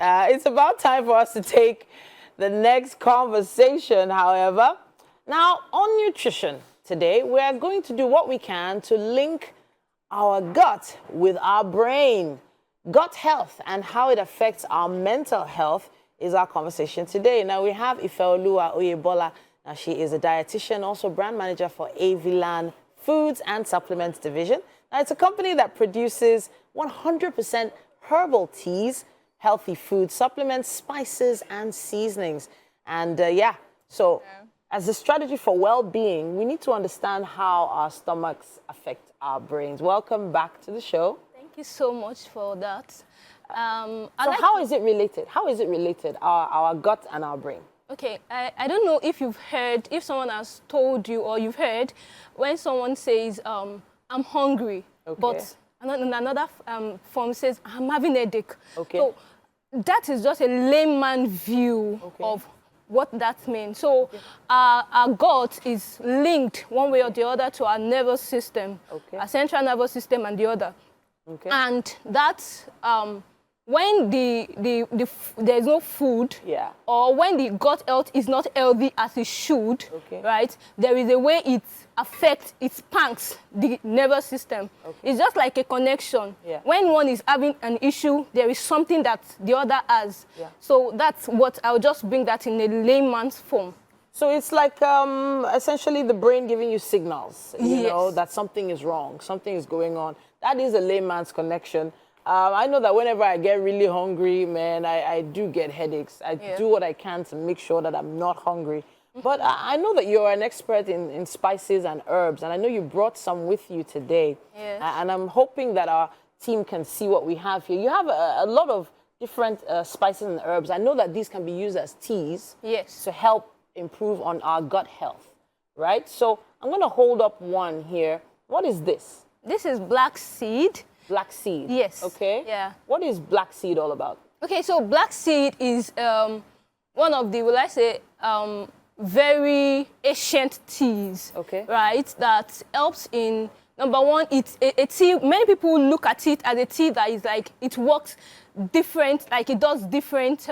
It's about time for us to take the next conversation, however. Now, on nutrition today, we're going to do what we can to link our gut with our brain. Gut health and how it affects our mental health is our conversation today. Now, we have Ifeoluwa Oyebowale. Now, she is a dietitian, also brand manager for Ifeoluwa Foods and Supplements Division. Now, it's a company that produces 100% herbal teas, healthy food supplements, spices, and seasonings. And as a strategy for well-being, we need to understand how our stomachs affect our brains. Welcome back to the show. Thank you so much for that. How is it related? How is it related, our gut and our brain? Okay, I don't know if you've heard, if someone has told you or you've heard when someone says, I'm hungry, okay, but in another form says, I'm having a headache. Okay. So that is just a layman view of what that means. So our gut is linked one way or the other to our nervous system, our central nervous system and the other. Okay. And that's when there's no food, or when the gut health is not healthy as it should, right? There is a way it affects, it spanks the nervous system. It's just like a connection. When one is having an issue, there is something that the other has. So that's what I'll just bring that in a layman's form. So it's like essentially the brain giving you signals, you know, that something is wrong, something is going on. That is a layman's connection. I know that whenever I get really hungry, man, I do get headaches. I do what I can to make sure that I'm not hungry. But I know that you're an expert in spices and herbs, and I know you brought some with you today. And I'm hoping that our team can see what we have here. You have a lot of different spices and herbs. I know that these can be used as teas to help improve on our gut health, right? So I'm going to hold up one here. What is this? This is black seed. Black seed. Yes. Okay. Yeah. What is black seed all about? Okay, so black seed is one of the, will I say, very ancient teas. Right? That helps in, number one, it's a tea. Many people look at it as a tea that is like, it works different, like it does different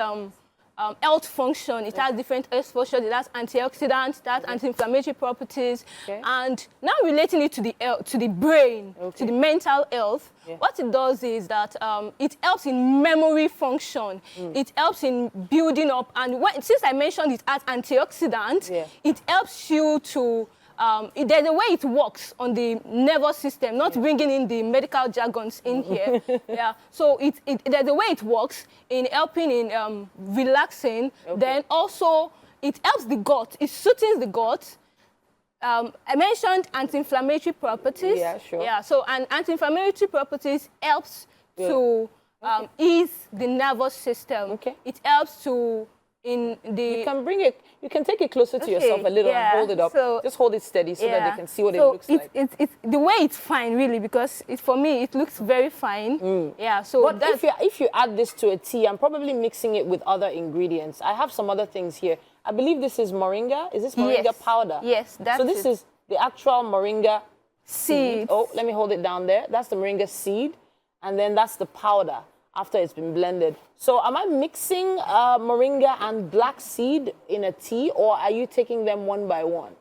health function. It has different health function. It has antioxidants, it has anti-inflammatory properties, and now relating it to the brain, to the mental health. What it does is that it helps in memory function. It helps in building up, and since I mentioned it as antioxidant, it helps you to. There's a way it works on the nervous system, not bringing in the medical jargons in here. So there's a way it works in helping in relaxing. Then also it helps the gut. It soothes the gut. I mentioned anti-inflammatory properties. So anti-inflammatory properties helps to ease the nervous system. It helps to you can bring it. You can take it closer to yourself a little and hold it up. So, just hold it steady so that they can see what it looks like. It's the way it's fine, really, because for me it looks very fine. So but if you add this to a tea, I'm probably mixing it with other ingredients. I have some other things here. I believe this is moringa. Is this moringa powder? Yes, that's so this is the actual moringa seed. Oh, let me hold it down there. That's the moringa seed, and then that's the powder after it's been blended. So am I mixing moringa and black seed in a tea, or are you taking them one by one?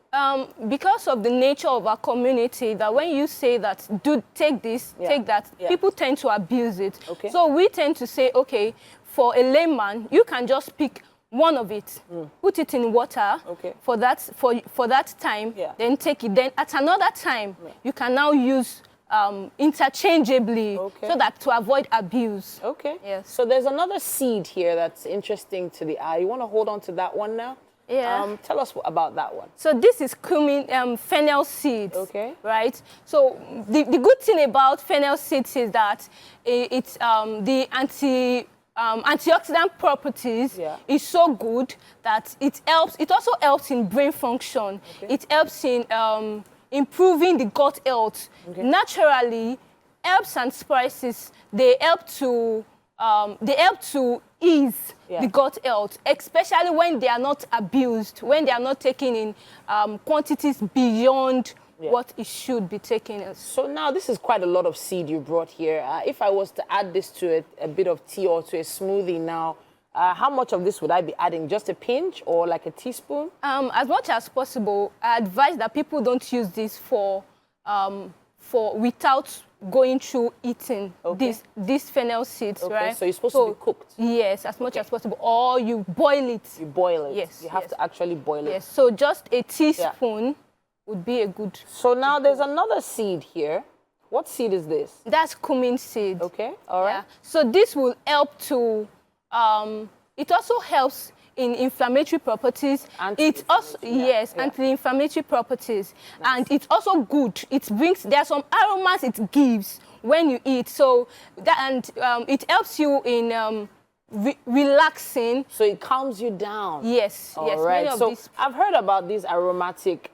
Because of the nature of our community, that when you say that, take this, take that, people tend to abuse it. So we tend to say, okay, for a layman, you can just pick one of it, put it in water for that time, then take it. Then at another time, you can now use interchangeably so that to avoid abuse. So there's another seed here that's interesting to the eye. You want to hold on to that one now? Tell us about that one. So this is cumin, fennel seeds. Right? So the good thing about fennel seeds is that it's the antioxidant properties is so good that it also helps in brain function. It helps in improving the gut health. Naturally, herbs and spices, they help to ease the gut health, especially when they are not abused, when they are not taken in quantities beyond what it should be taken as. So now this is quite a lot of seed you brought here. If I was to add this to a bit of tea or to a smoothie now, how much of this would I be adding? Just a pinch or like a teaspoon? As much as possible. I advise that people don't use this for without going through eating these fennel seeds, right? So it's supposed to be cooked? Yes, as much as possible. Or you boil it. You boil it? Yes. You have to actually boil it? Yes, so just a teaspoon would be a good... So now there's another seed here. What seed is this? That's cumin seed. Okay, all right. So this will help to... it also helps in inflammatory properties. It also anti-inflammatory properties, and it's also good. It brings there are some aromas it gives when you eat. So that it helps you in relaxing. So it calms you down. Yes. All right. So I've heard about these aromatic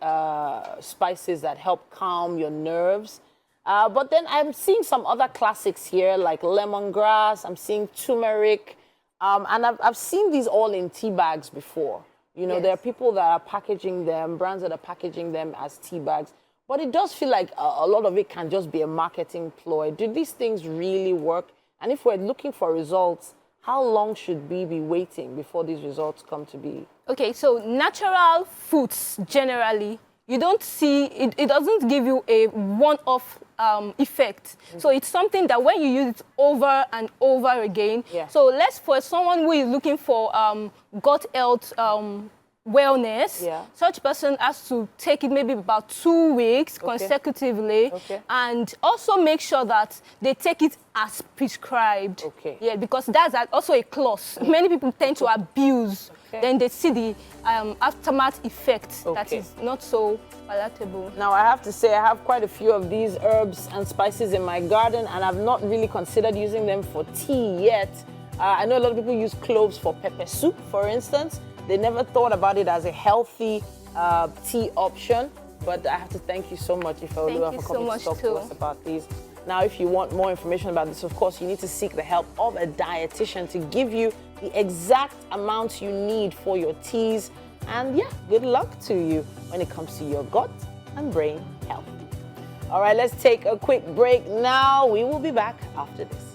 spices that help calm your nerves. But then I'm seeing some other classics here like lemongrass. I'm seeing turmeric. And I've seen these all in tea bags before. You know, there are people that are packaging them, brands that are packaging them as tea bags. But it does feel like a lot of it can just be a marketing ploy. Do these things really work? And if we're looking for results, how long should we be waiting before these results come to be? Okay, so natural foods generally, you don't see, it doesn't give you a one-off effect. So it's something that when you use it over and over again, so for someone who is looking for gut health wellness, such person has to take it maybe about 2 weeks consecutively, and also make sure that they take it as prescribed. Yeah, because that's also a clause. Many people tend to abuse. Then they see the aftermath effect that is not so palatable. Now, I have to say, I have quite a few of these herbs and spices in my garden, and I've not really considered using them for tea yet. I know a lot of people use cloves for pepper soup, for instance. They never thought about it as a healthy tea option, but I have to thank you so much, Ifeoluwa, for coming to talk to us about these. Now, if you want more information about this, of course, you need to seek the help of a dietitian to give you the exact amount you need for your teas. And yeah, good luck to you when it comes to your gut and brain health. All right, let's take a quick break now. We will be back after this.